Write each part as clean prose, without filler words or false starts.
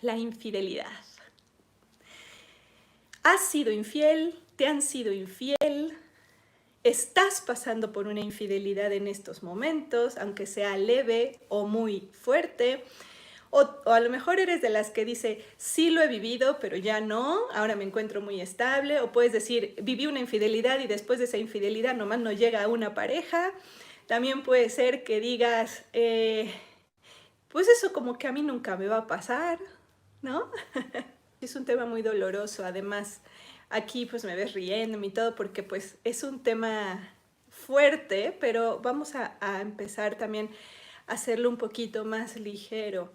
La infidelidad. ¿Has sido infiel? ¿Te han sido infiel? ¿Estás pasando por una infidelidad en estos momentos, aunque sea leve o muy fuerte? O a lo mejor eres de las que dice, sí lo he vivido, pero ya no, ahora me encuentro muy estable. O puedes decir, viví una infidelidad y después de esa infidelidad nomás no llega a una pareja. También puede ser que digas, pues eso como que a mí nunca me va a pasar, ¿no? Es un tema muy doloroso, además aquí pues me ves riéndome y todo porque pues es un tema fuerte, pero vamos a empezar también a hacerlo un poquito más ligero,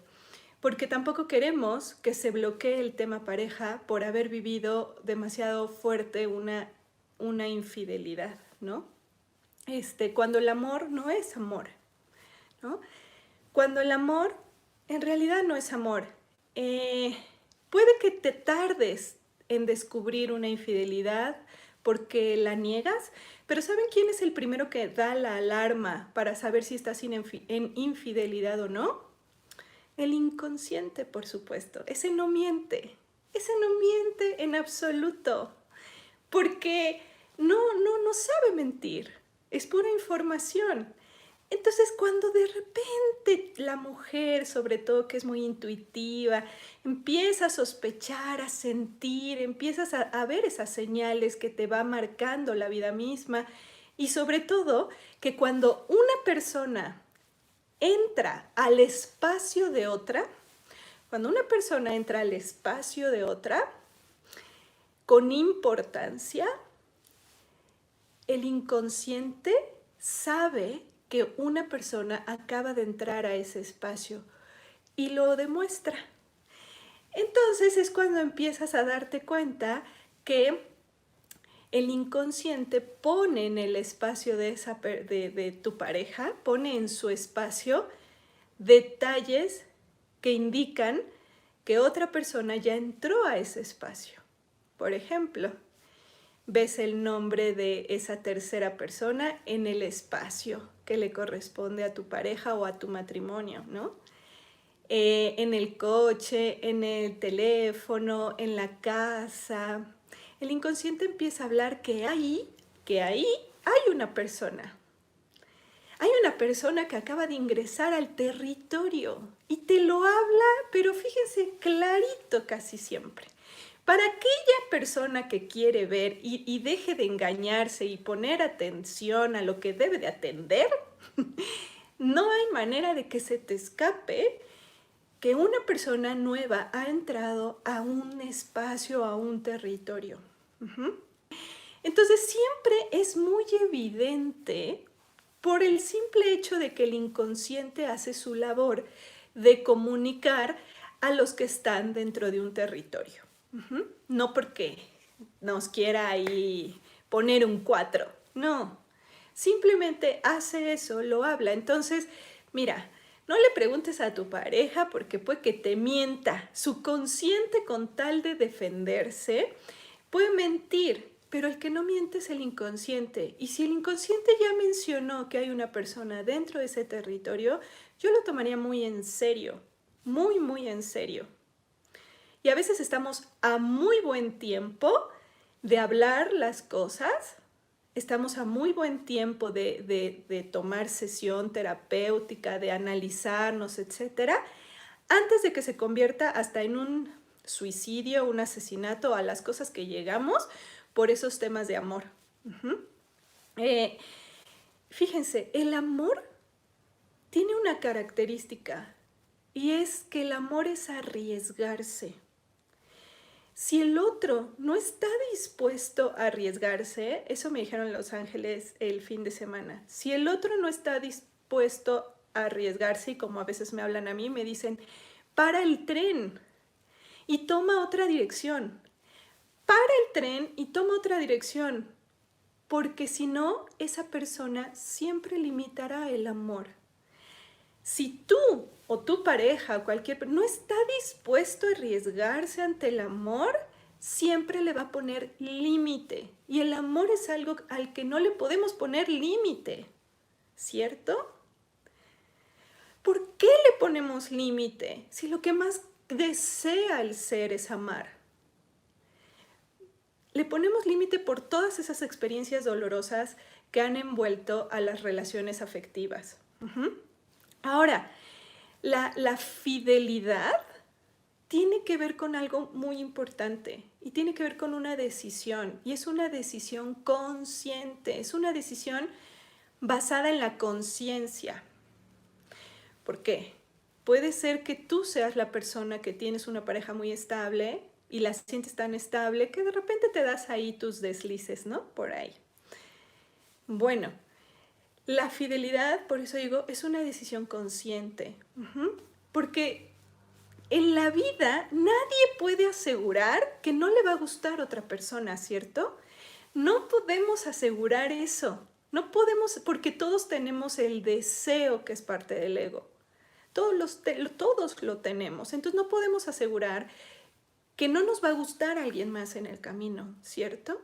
porque tampoco queremos que se bloquee el tema pareja por haber vivido demasiado fuerte una infidelidad, ¿no? Cuando el amor no es amor, ¿no? Cuando el amor en realidad no es amor. Puede que te tardes en descubrir una infidelidad porque la niegas, pero ¿saben quién es el primero que da la alarma para saber si estás en infidelidad o no? El inconsciente, por supuesto. Ese no miente en absoluto, porque no sabe mentir, es pura información. Entonces, cuando de repente la mujer, sobre todo que es muy intuitiva, empieza a sospechar, a sentir, empiezas a ver esas señales que te va marcando la vida misma, y sobre todo que cuando una persona entra al espacio de otra, cuando una persona entra al espacio de otra con importancia, el inconsciente sabe que una persona acaba de entrar a ese espacio y lo demuestra. Entonces es cuando empiezas a darte cuenta que el inconsciente pone en el espacio de tu pareja, pone en su espacio detalles que indican que otra persona ya entró a ese espacio. Por ejemplo, ves el nombre de esa tercera persona en el espacio que le corresponde a tu pareja o a tu matrimonio, ¿no? En el coche, en el teléfono, en la casa. El inconsciente empieza a hablar que ahí hay una persona. Hay una persona que acaba de ingresar al territorio y te lo habla, pero fíjense, clarito casi siempre. Para aquella persona que quiere ver y deje de engañarse y poner atención a lo que debe de atender, no hay manera de que se te escape que una persona nueva ha entrado a un espacio, a un territorio. Entonces siempre es muy evidente por el simple hecho de que el inconsciente hace su labor de comunicar a los que están dentro de un territorio. No porque nos quiera ahí poner un 4, no. Simplemente hace eso, lo habla. Entonces, mira, no le preguntes a tu pareja porque puede que te mienta. Su consciente, con tal de defenderse, puede mentir, pero el que no miente es el inconsciente. Y si el inconsciente ya mencionó que hay una persona dentro de ese territorio, yo lo tomaría muy en serio, muy en serio. Y a veces estamos a muy buen tiempo de hablar las cosas, estamos a muy buen tiempo de tomar sesión terapéutica, de analizarnos, etcétera, antes de que se convierta hasta en un suicidio, un asesinato, a las cosas que llegamos por esos temas de amor. Fíjense, el amor tiene una característica y es que el amor es arriesgarse. Si el otro no está dispuesto a arriesgarse, eso me dijeron Los Ángeles el fin de semana, si el otro no está dispuesto a arriesgarse, y como a veces me hablan a mí, me dicen, para el tren y toma otra dirección. Para el tren y toma otra dirección, porque si no, esa persona siempre limitará el amor. Si tú o tu pareja o cualquier no está dispuesto a arriesgarse ante el amor, siempre le va a poner límite. Y el amor es algo al que no le podemos poner límite, ¿cierto? ¿Por qué le ponemos límite? Si lo que más desea el ser es amar. Le ponemos límite por todas esas experiencias dolorosas que han envuelto a las relaciones afectivas. Ahora, la fidelidad tiene que ver con algo muy importante y tiene que ver con una decisión, y es una decisión consciente, es una decisión basada en la conciencia. ¿Por qué? Puede ser que tú seas la persona que tienes una pareja muy estable y la sientes tan estable que de repente te das ahí tus deslices, ¿no? Por ahí. Bueno, la fidelidad, por eso digo, es una decisión consciente. Porque en la vida nadie puede asegurar que no le va a gustar a otra persona, ¿cierto? No podemos asegurar eso. No podemos, porque todos tenemos el deseo que es parte del ego. Todos lo tenemos. Entonces no podemos asegurar que no nos va a gustar a alguien más en el camino, ¿cierto?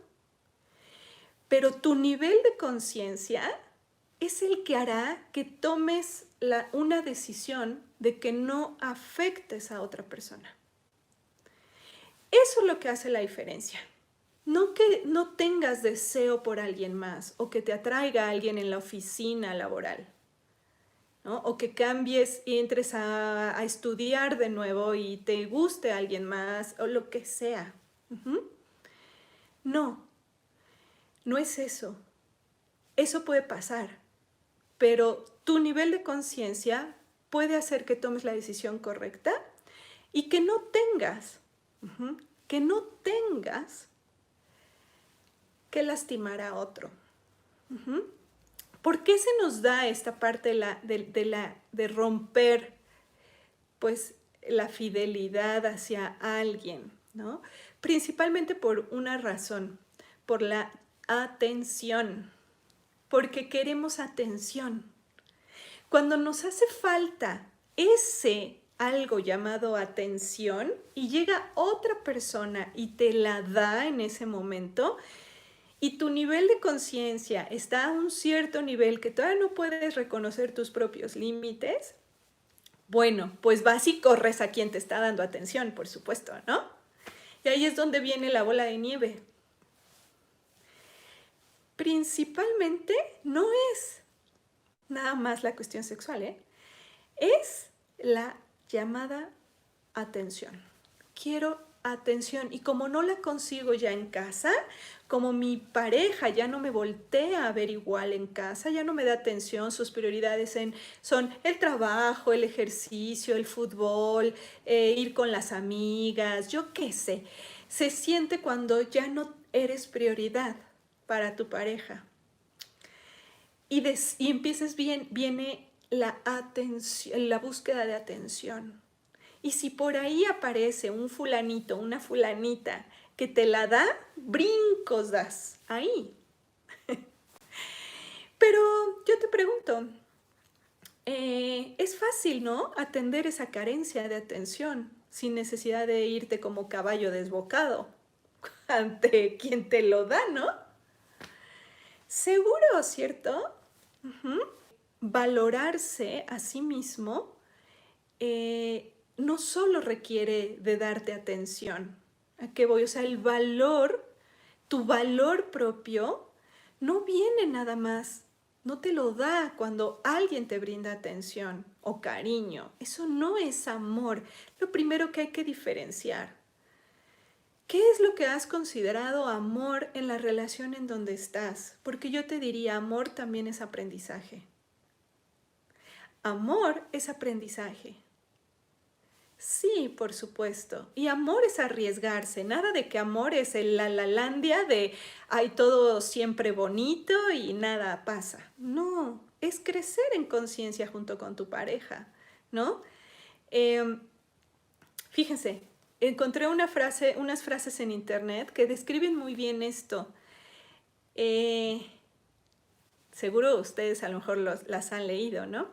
Pero tu nivel de conciencia es el que hará que tomes una decisión de que no afectes a otra persona. Eso es lo que hace la diferencia. No que no tengas deseo por alguien más o que te atraiga a alguien en la oficina laboral, ¿no? O que cambies y entres a estudiar de nuevo y te guste a alguien más o lo que sea. No, no es eso. Eso puede pasar, pero tu nivel de conciencia puede hacer que tomes la decisión correcta y que no tengas que lastimar a otro. ¿Por qué se nos da esta parte de romper pues, la fidelidad hacia alguien, ¿no? Principalmente por una razón, por la atención, porque queremos atención. Cuando nos hace falta ese algo llamado atención y llega otra persona y te la da en ese momento, y tu nivel de conciencia está a un cierto nivel que todavía no puedes reconocer tus propios límites, bueno, pues vas y corres a quien te está dando atención, por supuesto, ¿no? Y ahí es donde viene la bola de nieve. Principalmente no es nada más la cuestión sexual, es la llamada atención. Quiero atención, y como no la consigo ya en casa, como mi pareja ya no me voltea a ver igual en casa, ya no me da atención, sus prioridades son el trabajo, el ejercicio, el fútbol, ir con las amigas, yo qué sé. Se siente cuando ya no eres prioridad para tu pareja. Y empiezas viene la atención, la búsqueda de atención. Y si por ahí aparece un fulanito, una fulanita que te la da, brincos das ahí. Pero yo te pregunto, es fácil, ¿no? Atender esa carencia de atención sin necesidad de irte como caballo desbocado ante quien te lo da, ¿no? Seguro, ¿cierto? Valorarse a sí mismo no solo requiere de darte atención. ¿A qué voy? O sea, el valor, tu valor propio, no viene nada más, no te lo da cuando alguien te brinda atención o cariño. Eso no es amor. Lo primero que hay que diferenciar. ¿Qué es lo que has considerado amor en la relación en donde estás? Porque yo te diría, amor también es aprendizaje. Amor es aprendizaje. Sí, por supuesto. Y amor es arriesgarse. Nada de que amor es la lalandia de hay todo siempre bonito y nada pasa. No, es crecer en conciencia junto con tu pareja, ¿no? Fíjense, encontré unas frases en internet que describen muy bien esto. Seguro ustedes a lo mejor las han leído, ¿no?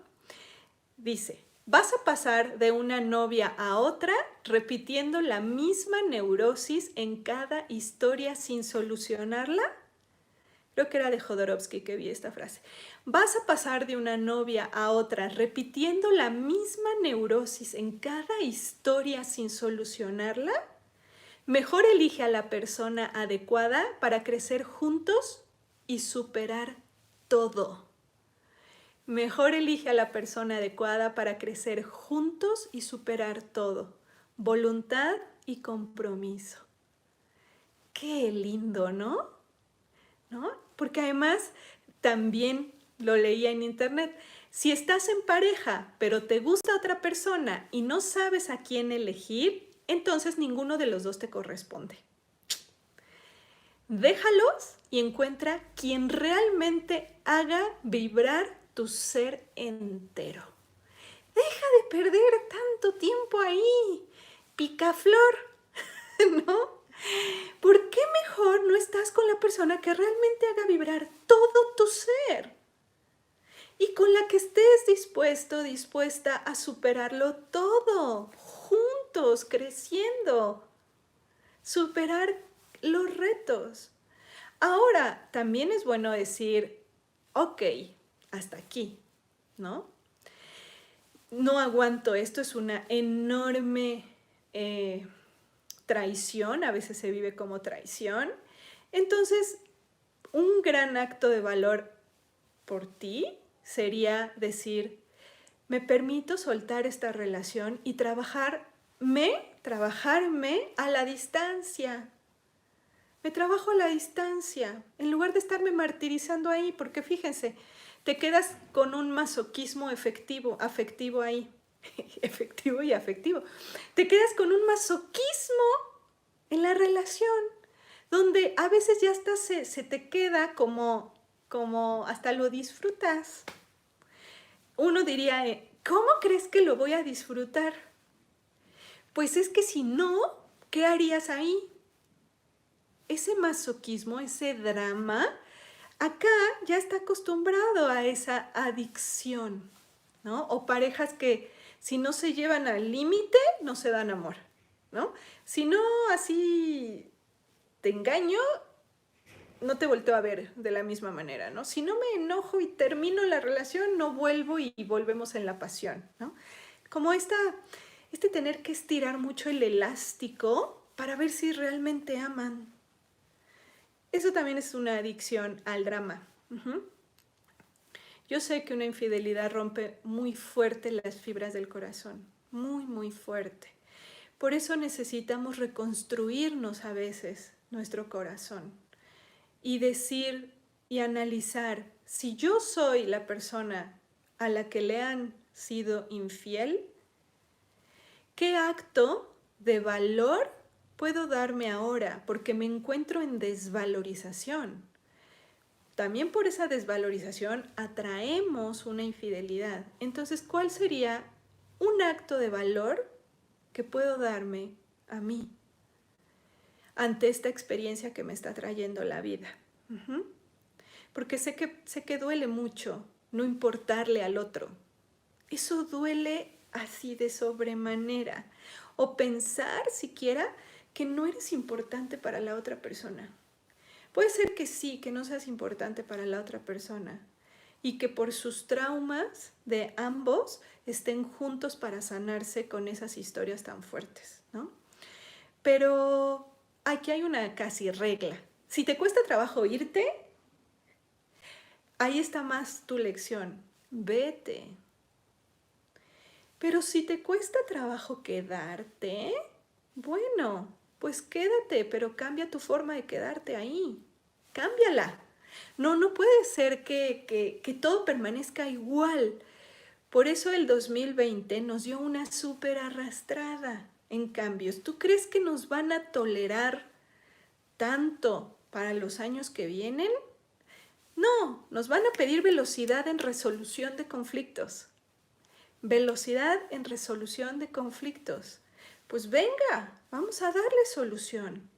Dice: vas a pasar de una novia a otra repitiendo la misma neurosis en cada historia sin solucionarla. creo que era de Jodorowsky que vi esta frase. ¿Vas a pasar de una novia a otra repitiendo la misma neurosis en cada historia sin solucionarla? Mejor elige a la persona adecuada para crecer juntos y superar todo. Mejor elige a la persona adecuada para crecer juntos y superar todo. Voluntad y compromiso. Qué lindo, ¿no? ¿No? Porque además también lo leía en internet. Si estás en pareja, pero te gusta otra persona y no sabes a quién elegir, entonces ninguno de los dos te corresponde. Déjalos y encuentra quien realmente haga vibrar tu ser entero. Deja de perder tanto tiempo ahí, picaflor, ¿no? ¿Por qué mejor no estás con la persona que realmente haga vibrar todo tu ser? Y con la que estés dispuesto, dispuesta a superarlo todo, juntos, creciendo, superar los retos. Ahora, también es bueno decir, ok, hasta aquí, ¿no? No aguanto, esto es una enorme traición, a veces se vive como traición. Entonces, un gran acto de valor por ti sería decir, me permito soltar esta relación y trabajarme a la distancia. Me trabajo a la distancia, en lugar de estarme martirizando ahí, porque fíjense, te quedas con un masoquismo afectivo ahí. Efectivo y afectivo. Te quedas con un masoquismo en la relación, donde a veces ya hasta se te queda como hasta lo disfrutas. Uno diría, ¿cómo crees que lo voy a disfrutar? Pues es que si no, ¿qué harías ahí? Ese masoquismo, ese drama, acá ya está acostumbrado a esa adicción, ¿no? O parejas que si no se llevan al límite, no se dan amor, ¿no? Si no así te engaño, no te volteo a ver de la misma manera, ¿no? Si no me enojo y termino la relación, no vuelvo y volvemos en la pasión, ¿no? Como este tener que estirar mucho el elástico para ver si realmente aman. Eso también es una adicción al drama. Yo sé que una infidelidad rompe muy fuerte las fibras del corazón, muy, muy fuerte. Por eso necesitamos reconstruirnos a veces nuestro corazón y decir y analizar, si yo soy la persona a la que le han sido infiel, ¿qué acto de valor puedo darme ahora? Porque me encuentro en desvalorización. También por esa desvalorización atraemos una infidelidad. Entonces, ¿cuál sería un acto de valor que puedo darme a mí ante esta experiencia que me está trayendo la vida? Porque sé que duele mucho no importarle al otro. Eso duele así de sobremanera. O pensar siquiera que no eres importante para la otra persona. Puede ser que sí, que no seas importante para la otra persona y que por sus traumas de ambos estén juntos para sanarse con esas historias tan fuertes, ¿no? Pero aquí hay una casi regla. Si te cuesta trabajo irte, ahí está más tu lección. Vete. Pero si te cuesta trabajo quedarte, bueno, pues quédate, pero cambia tu forma de quedarte ahí. Cámbiala. No puede ser que todo permanezca igual. Por eso el 2020 nos dio una súper arrastrada en cambios. ¿Tú crees que nos van a tolerar tanto para los años que vienen? No, nos van a pedir velocidad en resolución de conflictos. Velocidad en resolución de conflictos. Pues venga, vamos a darle solución.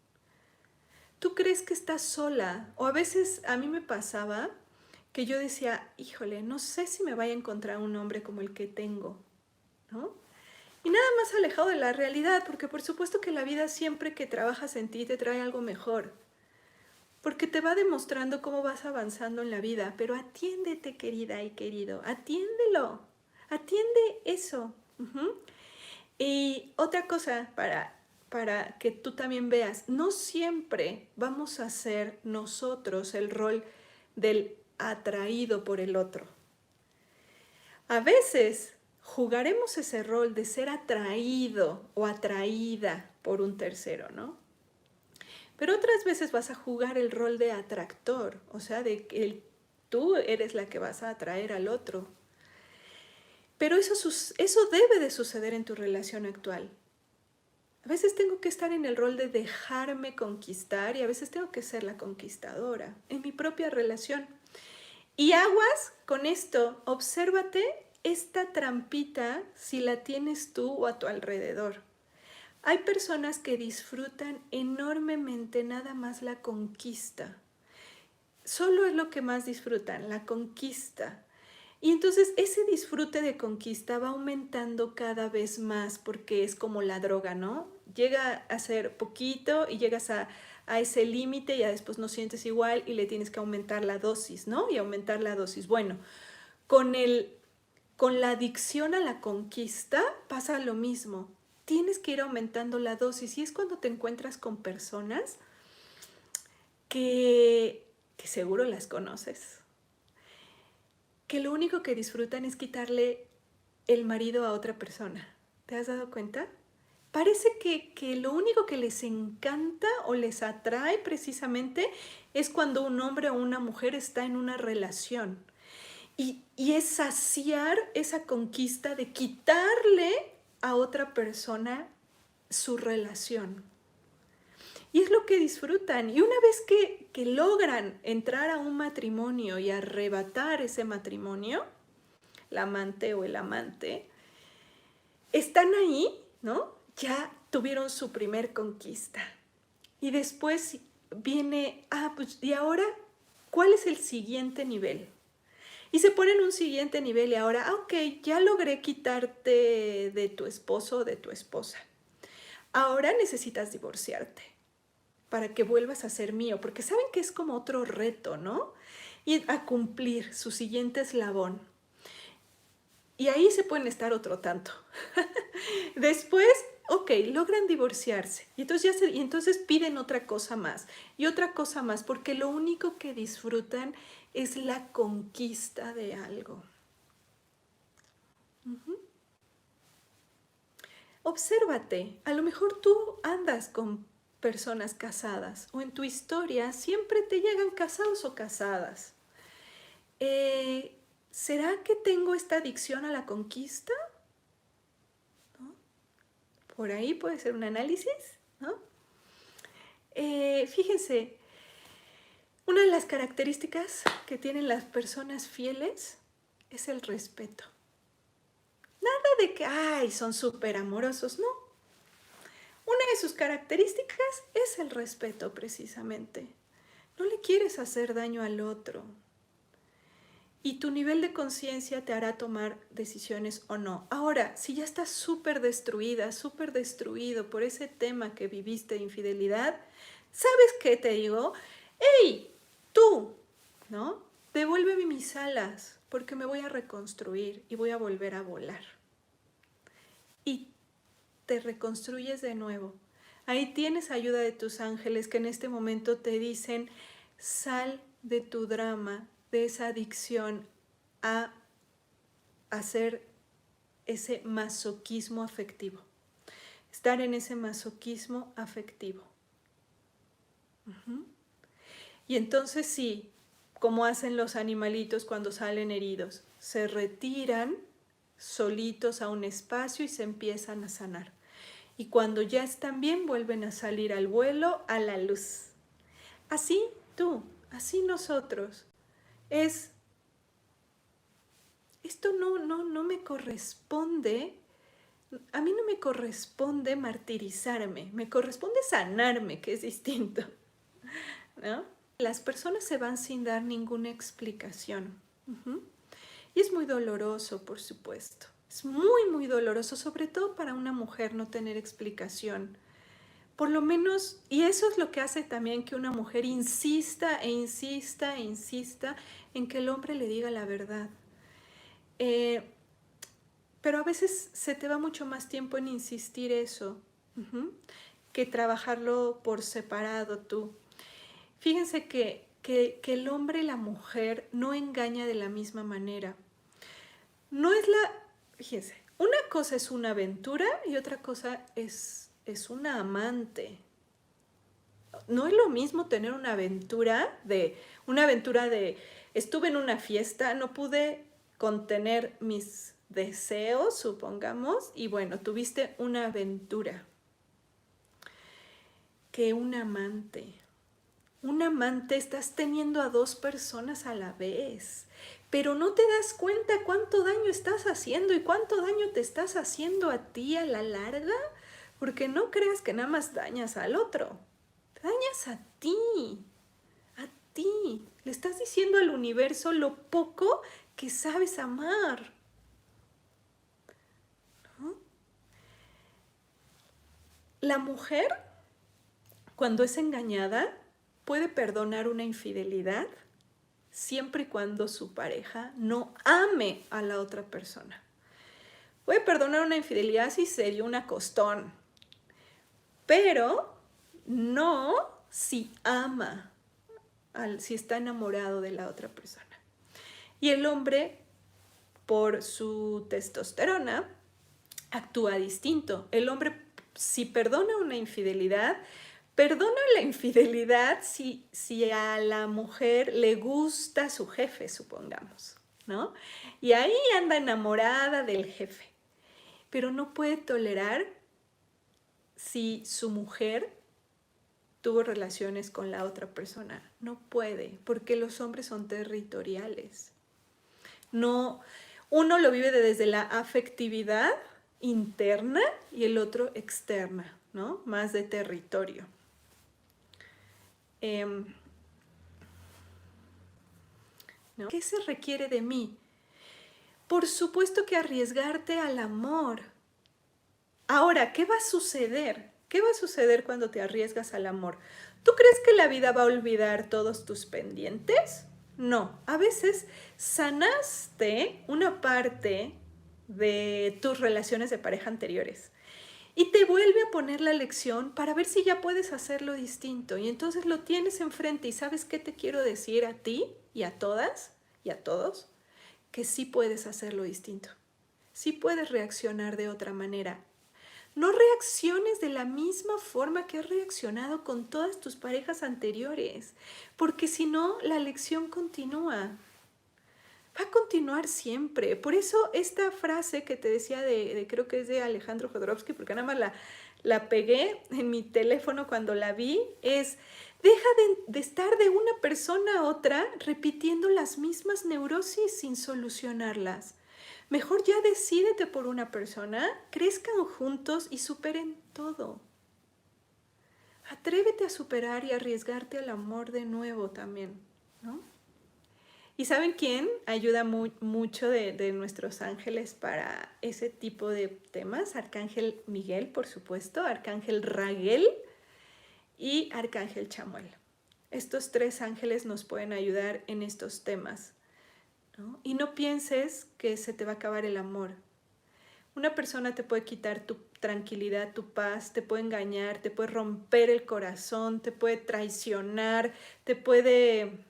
¿Tú crees que estás sola? O a veces a mí me pasaba que yo decía, híjole, no sé si me vaya a encontrar un hombre como el que tengo, ¿no? Y nada más alejado de la realidad, porque por supuesto que la vida siempre que trabajas en ti te trae algo mejor. porque te va demostrando cómo vas avanzando en la vida. Pero atiéndete, querida y querido, atiéndelo, atiende eso. Y otra cosa para que tú también veas, no siempre vamos a hacer nosotros el rol del atraído por el otro. A veces jugaremos ese rol de ser atraído o atraída por un tercero, ¿no? Pero otras veces vas a jugar el rol de atractor, o sea, de que tú eres la que vas a atraer al otro. Pero eso debe de suceder en tu relación actual. A veces tengo que estar en el rol de dejarme conquistar y a veces tengo que ser la conquistadora en mi propia relación. Y aguas con esto, obsérvate esta trampita si la tienes tú o a tu alrededor. Hay personas que disfrutan enormemente nada más la conquista. Solo es lo que más disfrutan, la conquista. Y entonces ese disfrute de conquista va aumentando cada vez más porque es como la droga, ¿no? Llega a ser poquito y llegas a ese límite y ya después no sientes igual y le tienes que aumentar la dosis, ¿no? Y aumentar la dosis. Bueno, con la adicción a la conquista pasa lo mismo. Tienes que ir aumentando la dosis y es cuando te encuentras con personas que seguro las conoces, que lo único que disfrutan es quitarle el marido a otra persona. ¿Te has dado cuenta? Parece que lo único que les encanta o les atrae precisamente es cuando un hombre o una mujer está en una relación. Y es saciar esa conquista de quitarle a otra persona su relación. Y es lo que disfrutan. Y una vez que logran entrar a un matrimonio y arrebatar ese matrimonio, la amante o el amante, están ahí, ¿no? Ya tuvieron su primer conquista. Y después viene, pues, ¿y ahora cuál es el siguiente nivel? Y se ponen un siguiente nivel y ahora, ok, ya logré quitarte de tu esposo o de tu esposa. Ahora necesitas divorciarte para que vuelvas a ser mío, porque saben que es como otro reto, ¿no? Y a cumplir su siguiente eslabón. Y ahí se pueden estar otro tanto. Después, ok, logran divorciarse. Y entonces piden otra cosa más. Y otra cosa más, porque lo único que disfrutan es la conquista de algo. Obsérvate. A lo mejor tú andas con personas casadas o en tu historia siempre te llegan casados o casadas. ¿Será que tengo esta adicción a la conquista? ¿No? Por ahí puede ser un análisis, ¿no? Fíjense, una de las características que tienen las personas fieles es el respeto. Nada de que, ay, son súper amorosos, no. Una de sus características es el respeto, precisamente. No le quieres hacer daño al otro. Y tu nivel de conciencia te hará tomar decisiones o no. Ahora, si ya estás súper destruida, súper destruido por ese tema que viviste de infidelidad, ¿sabes qué te digo? ¡Hey, tú! ¿No? Devuélveme mis alas porque me voy a reconstruir y voy a volver a volar. Y te reconstruyes de nuevo. Ahí tienes ayuda de tus ángeles que en este momento te dicen, sal de tu drama, de esa adicción a hacer ese masoquismo afectivo. Estar en ese masoquismo afectivo. Y entonces sí, como hacen los animalitos cuando salen heridos, se retiran solitos a un espacio y se empiezan a sanar. Y cuando ya están bien, vuelven a salir al vuelo, a la luz. Así tú, así nosotros. Esto no me corresponde, a mí no me corresponde martirizarme, me corresponde sanarme, que es distinto, ¿no? Las personas se van sin dar ninguna explicación. Y es muy doloroso, por supuesto. Es muy, muy doloroso, sobre todo para una mujer no tener explicación. por lo menos, y eso es lo que hace también que una mujer insista e insista e insista en que el hombre le diga la verdad. Pero a veces se te va mucho más tiempo en insistir eso, que trabajarlo por separado tú. Fíjense que el hombre y la mujer no engaña de la misma manera. No es fíjense, una cosa es una aventura y otra cosa es una amante. No es lo mismo tener una aventura de estuve en una fiesta, no pude contener mis deseos, supongamos, y bueno, tuviste una aventura, que un amante. Un amante, estás teniendo a dos personas a la vez, pero no te das cuenta cuánto daño estás haciendo y cuánto daño te estás haciendo a ti a la larga, porque no creas que nada más dañas al otro, dañas a ti, a ti. Le estás diciendo al universo lo poco que sabes amar, ¿no? La mujer, cuando es engañada, puede perdonar una infidelidad siempre y cuando su pareja no ame a la otra persona. Puede perdonar una infidelidad si se dio un acostón, pero no si ama, si está enamorado de la otra persona. Y el hombre, por su testosterona, actúa distinto. El hombre, si perdona una infidelidad, perdona la infidelidad si a la mujer le gusta su jefe, supongamos, ¿no? Y ahí anda enamorada del jefe, pero no puede tolerar si su mujer tuvo relaciones con la otra persona. No puede, porque los hombres son territoriales. No, uno lo vive desde la afectividad interna y el otro externa, ¿no? Más de territorio. ¿No? ¿Qué se requiere de mí? Por supuesto que arriesgarte al amor. Ahora, ¿qué va a suceder? ¿Qué va a suceder cuando te arriesgas al amor? ¿Tú crees que la vida va a olvidar todos tus pendientes? No, a veces sanaste una parte de tus relaciones de pareja anteriores y te vuelve a poner la lección para ver si ya puedes hacerlo distinto. Y entonces lo tienes enfrente y ¿sabes qué te quiero decir a ti y a todas y a todos? Que sí puedes hacerlo distinto. Sí puedes reaccionar de otra manera. No reacciones de la misma forma que has reaccionado con todas tus parejas anteriores, porque si no, la lección continúa. Va a continuar siempre. Por eso esta frase que te decía creo que es de Alejandro Jodorowsky, porque nada más la pegué en mi teléfono cuando la vi, es: deja de estar de una persona a otra repitiendo las mismas neurosis sin solucionarlas. Mejor ya decídete por una persona, crezcan juntos y superen todo. Atrévete a superar y arriesgarte al amor de nuevo también, ¿no? ¿Y saben quién ayuda mucho de nuestros ángeles para ese tipo de temas? Arcángel Miguel, por supuesto, Arcángel Raguel y Arcángel Chamuel. Estos tres ángeles nos pueden ayudar en estos temas, ¿no? Y no pienses que se te va a acabar el amor. Una persona te puede quitar tu tranquilidad, tu paz, te puede engañar, te puede romper el corazón, te puede traicionar, te puede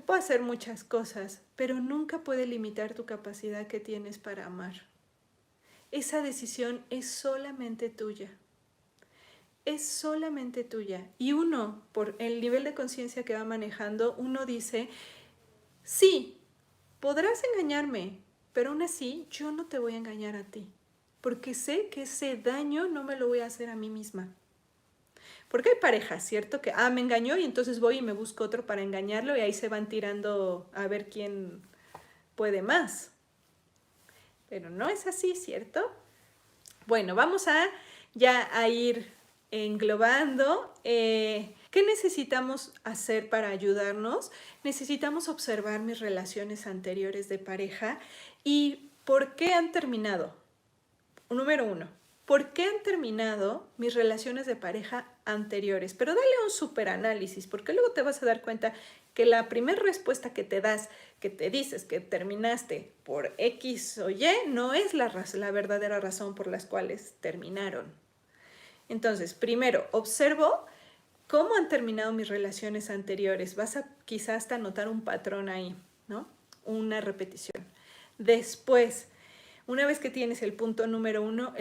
hacer muchas cosas, pero nunca puede limitar tu capacidad que tienes para amar. Esa decisión es solamente tuya. Es solamente tuya. Y uno, por el nivel de conciencia que va manejando, uno dice: sí, podrás engañarme, pero aún así yo no te voy a engañar a ti, porque sé que ese daño no me lo voy a hacer a mí misma. Porque hay parejas, ¿cierto? Que, me engañó y entonces voy y me busco otro para engañarlo y ahí se van tirando a ver quién puede más. Pero no es así, ¿cierto? Bueno, vamos ya a ir englobando. ¿Qué necesitamos hacer para ayudarnos? Necesitamos observar mis relaciones anteriores de pareja y por qué han terminado. Número 1, ¿por qué han terminado mis relaciones de pareja anteriores? Pero dale un súper análisis, porque luego te vas a dar cuenta que la primera respuesta que te das, que te dices que terminaste por X o Y, no es la verdadera razón por las cuales terminaron. Entonces, primero, observo cómo han terminado mis relaciones anteriores. Vas a quizás hasta notar un patrón ahí, ¿no? Una repetición. Después, una vez que tienes el punto número 1,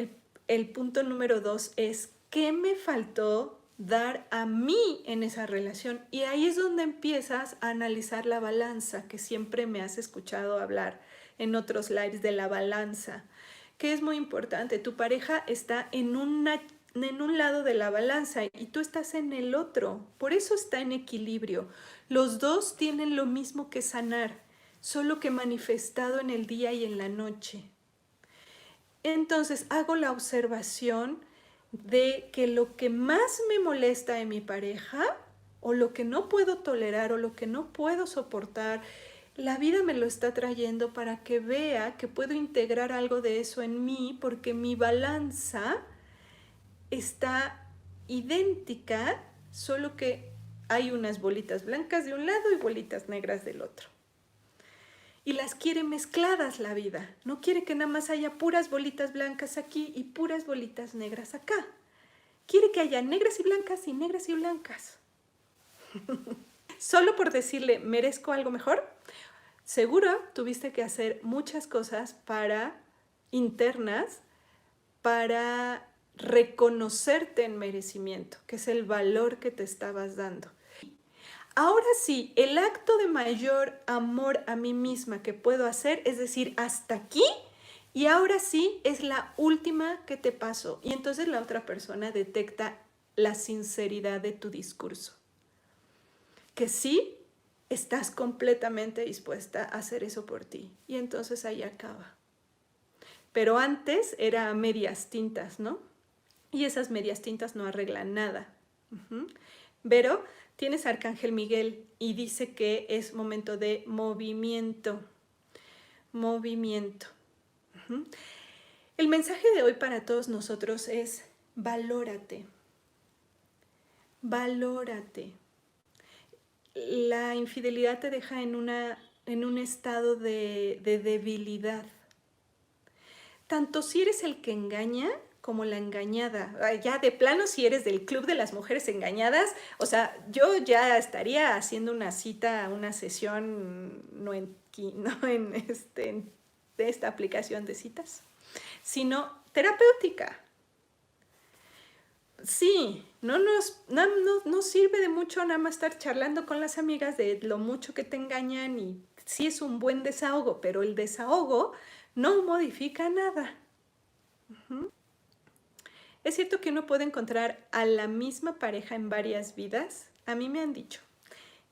el punto número 2 es ¿qué me faltó dar a mí en esa relación? Y ahí es donde empiezas a analizar la balanza, que siempre me has escuchado hablar en otros lives de la balanza, que es muy importante. Tu pareja está en un lado de la balanza y tú estás en el otro. Por eso está en equilibrio. Los dos tienen lo mismo que sanar, solo que manifestado en el día y en la noche. Entonces hago la observación de que lo que más me molesta de mi pareja, o lo que no puedo tolerar, o lo que no puedo soportar, la vida me lo está trayendo para que vea que puedo integrar algo de eso en mí, porque mi balanza está idéntica, solo que hay unas bolitas blancas de un lado y bolitas negras del otro. Y las quiere mezcladas la vida. No quiere que nada más haya puras bolitas blancas aquí y puras bolitas negras acá. Quiere que haya negras y blancas y negras y blancas. Solo por decirle, ¿merezco algo mejor? Seguro tuviste que hacer muchas cosas internas para reconocerte en merecimiento, que es el valor que te estabas dando. Ahora sí, el acto de mayor amor a mí misma que puedo hacer, es decir, hasta aquí, y ahora sí es la última que te paso. Y entonces la otra persona detecta la sinceridad de tu discurso. Que sí, estás completamente dispuesta a hacer eso por ti. Y entonces ahí acaba. Pero antes era a medias tintas, ¿no? Y esas medias tintas no arreglan nada. Pero tienes a Arcángel Miguel y dice que es momento de movimiento. Movimiento. El mensaje de hoy para todos nosotros es valórate. Valórate. La infidelidad te deja en un estado de debilidad. Tanto si eres el que engaña como la engañada. Ya de plano, si eres del club de las mujeres engañadas, o sea, yo ya estaría haciendo una cita, una sesión, no en esta aplicación de citas, sino terapéutica. Sí, no sirve de mucho nada más estar charlando con las amigas de lo mucho que te engañan, y sí es un buen desahogo, pero el desahogo no modifica nada. Es cierto que uno puede encontrar a la misma pareja en varias vidas. A mí me han dicho,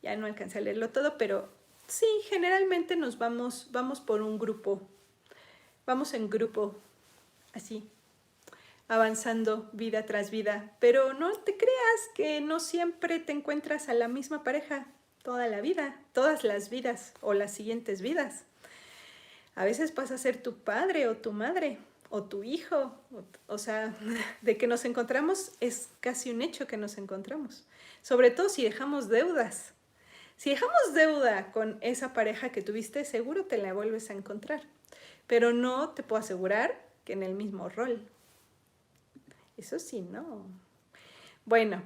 ya no alcancé a leerlo todo, pero sí, generalmente nos vamos por un grupo. Vamos en grupo, así, avanzando vida tras vida. Pero no te creas que no siempre te encuentras a la misma pareja toda la vida, todas las vidas o las siguientes vidas. A veces pasa a ser tu padre o tu madre o tu hijo. O sea, de que nos encontramos es casi un hecho que nos encontramos. Sobre todo si dejamos deudas. Si dejamos deuda con esa pareja que tuviste, seguro te la vuelves a encontrar. Pero no te puedo asegurar que en el mismo rol. Eso sí, no. Bueno,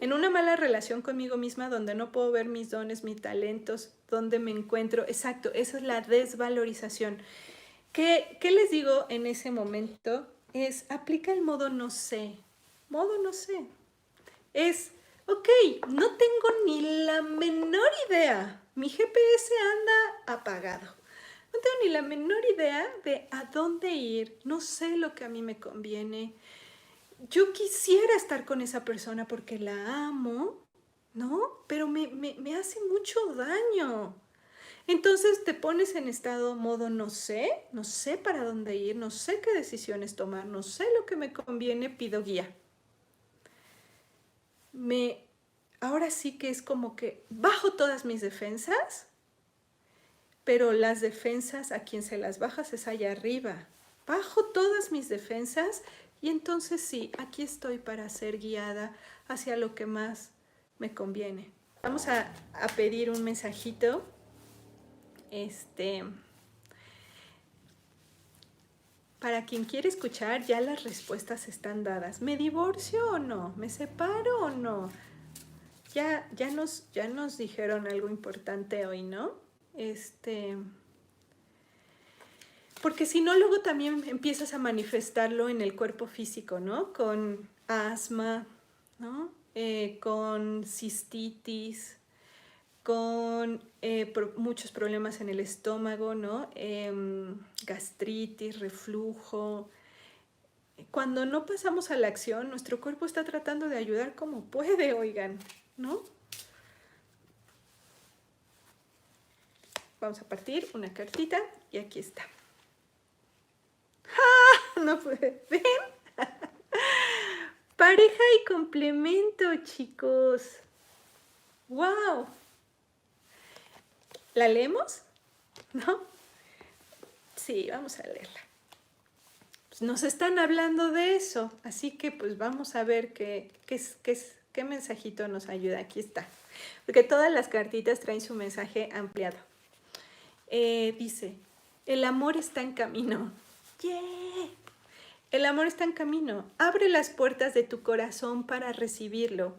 en una mala relación conmigo misma donde no puedo ver mis dones, mis talentos, donde me encuentro, exacto, esa es la desvalorización. ¿Qué les digo en ese momento? Es, aplica el modo no sé. Modo no sé. Es, ok, no tengo ni la menor idea. Mi GPS anda apagado. No tengo ni la menor idea de a dónde ir. No sé lo que a mí me conviene. Yo quisiera estar con esa persona porque la amo, ¿no? Pero me hace mucho daño. Entonces te pones en estado modo no sé para dónde ir, no sé qué decisiones tomar, no sé lo que me conviene, pido guía. Ahora sí que es como que bajo todas mis defensas, pero las defensas a quien se las bajas es allá arriba. bajo todas mis defensas y entonces sí, aquí estoy para ser guiada hacia lo que más me conviene. Vamos a pedir un mensajito. Para quien quiere escuchar, ya las respuestas están dadas. ¿Me divorcio o no? ¿Me separo o no? Ya nos dijeron algo importante hoy, ¿no? Porque si no, luego también empiezas a manifestarlo en el cuerpo físico, ¿no? Con asma, ¿no? Con cistitis, con muchos problemas en el estómago, ¿no? Gastritis, reflujo. Cuando no pasamos a la acción, nuestro cuerpo está tratando de ayudar como puede, oigan, ¿no? Vamos a partir una cartita y aquí está. ¡Ah! No puede, ¿ven? Pareja y complemento, chicos. ¡Wow! ¿La leemos? ¿No? Sí, vamos a leerla. Pues nos están hablando de eso, así que pues vamos a ver qué mensajito nos ayuda. Aquí está, porque todas las cartitas traen su mensaje ampliado. Dice, el amor está en camino. ¡Yeah! El amor está en camino. Abre las puertas de tu corazón para recibirlo.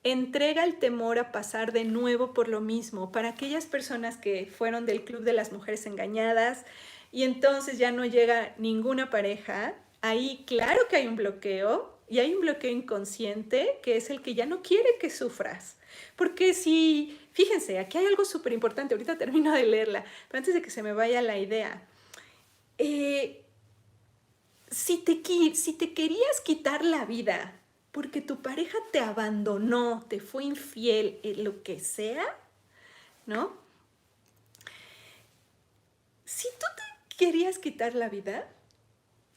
Entrega el temor a pasar de nuevo por lo mismo. Para aquellas personas que fueron del club de las mujeres engañadas y entonces ya no llega ninguna pareja, ahí claro que hay un bloqueo y hay un bloqueo inconsciente que es el que ya no quiere que sufras. Porque si, fíjense, aquí hay algo súper importante, ahorita termino de leerla, pero antes de que se me vaya la idea. Si te querías quitar la vida porque tu pareja te abandonó, te fue infiel, lo que sea, ¿no? Si tú te querías quitar la vida,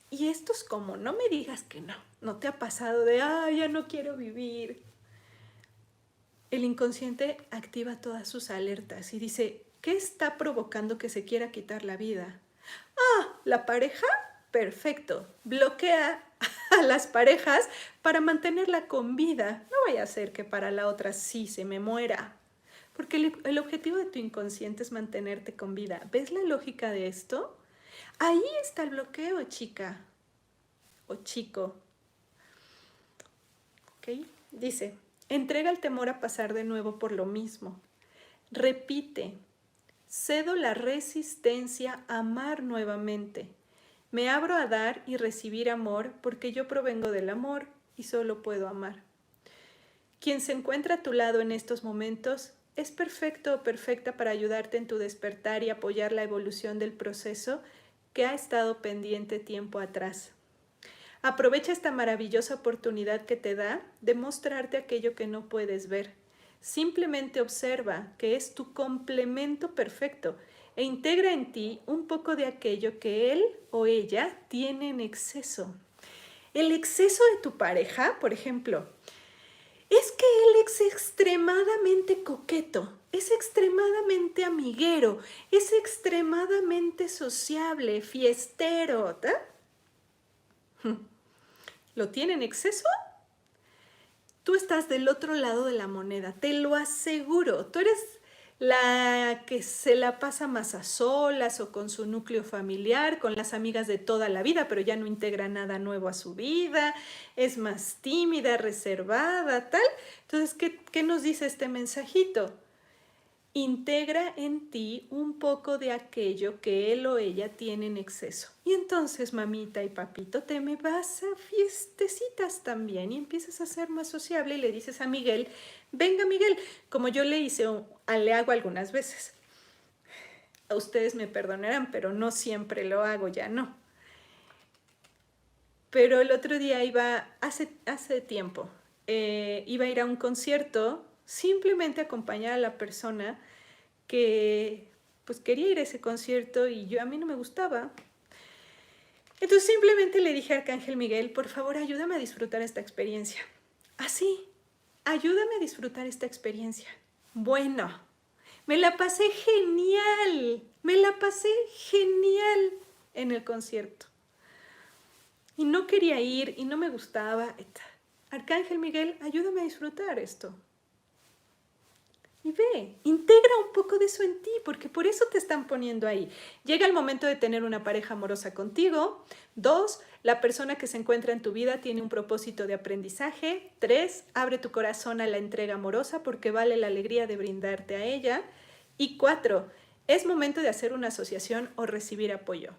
y esto es como, no me digas que no te ha pasado de, ya no quiero vivir. El inconsciente activa todas sus alertas y dice, ¿qué está provocando que se quiera quitar la vida? ¿La pareja? Perfecto. Bloquea a las parejas para mantenerla con vida. No vaya a ser que para la otra sí se me muera. Porque el objetivo de tu inconsciente es mantenerte con vida. ¿Ves la lógica de esto? Ahí está el bloqueo, chica o chico. ¿Ok? Dice, entrega el temor a pasar de nuevo por lo mismo. Repite, cedo la resistencia a amar nuevamente. Me abro a dar y recibir amor porque yo provengo del amor y solo puedo amar. Quien se encuentra a tu lado en estos momentos es perfecto o perfecta para ayudarte en tu despertar y apoyar la evolución del proceso que ha estado pendiente tiempo atrás. Aprovecha esta maravillosa oportunidad que te da de mostrarte aquello que no puedes ver. Simplemente observa que es tu complemento perfecto e integra en ti un poco de aquello que él o ella tiene en exceso. El exceso de tu pareja, por ejemplo, es que él es extremadamente coqueto, es extremadamente amiguero, es extremadamente sociable, fiestero, ¿tá? ¿Lo tiene en exceso? Tú estás del otro lado de la moneda, te lo aseguro. Tú eres la que se la pasa más a solas o con su núcleo familiar, con las amigas de toda la vida, pero ya no integra nada nuevo a su vida, es más tímida, reservada, tal. Entonces, ¿qué nos dice este mensajito? Integra en ti un poco de aquello que él o ella tiene en exceso. Y entonces, mamita y papito, te me vas a fiestecitas también y empiezas a ser más sociable y le dices a Miguel, venga Miguel, como yo le hago algunas veces. A ustedes me perdonarán, pero no siempre lo hago, ya no. Pero el otro día hace tiempo, iba a ir a un concierto, simplemente acompañar a la persona que pues quería ir a ese concierto y a mí no me gustaba. Entonces simplemente le dije a Arcángel Miguel, por favor ayúdame a disfrutar esta experiencia. Así, ayúdame a disfrutar esta experiencia. Bueno, me la pasé genial en el concierto. y no quería ir y no me gustaba. Arcángel Miguel, ayúdame a disfrutar esto. Y ve, integra un poco de eso en ti, porque por eso te están poniendo ahí. Llega el momento de tener una pareja amorosa contigo. 2, la persona que se encuentra en tu vida tiene un propósito de aprendizaje. 3, abre tu corazón a la entrega amorosa porque vale la alegría de brindarte a ella. Y 4, es momento de hacer una asociación o recibir apoyo.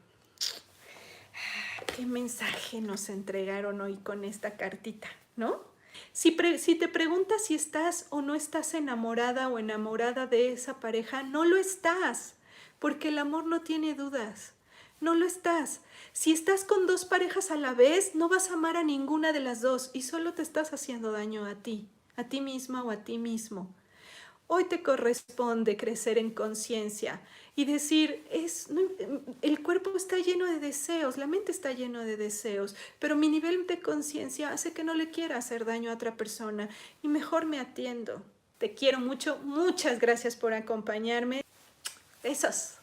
¿Qué mensaje nos entregaron hoy con esta cartita, no? Si te preguntas si estás o no estás enamorada o enamorada de esa pareja, no lo estás, porque el amor no tiene dudas. No lo estás. Si estás con 2 parejas a la vez, no vas a amar a ninguna de las 2 y solo te estás haciendo daño a ti misma o a ti mismo. Hoy te corresponde crecer en conciencia y decir, el cuerpo está lleno de deseos, la mente está llena de deseos, pero mi nivel de conciencia hace que no le quiera hacer daño a otra persona y mejor me atiendo. Te quiero mucho, muchas gracias por acompañarme. Besos.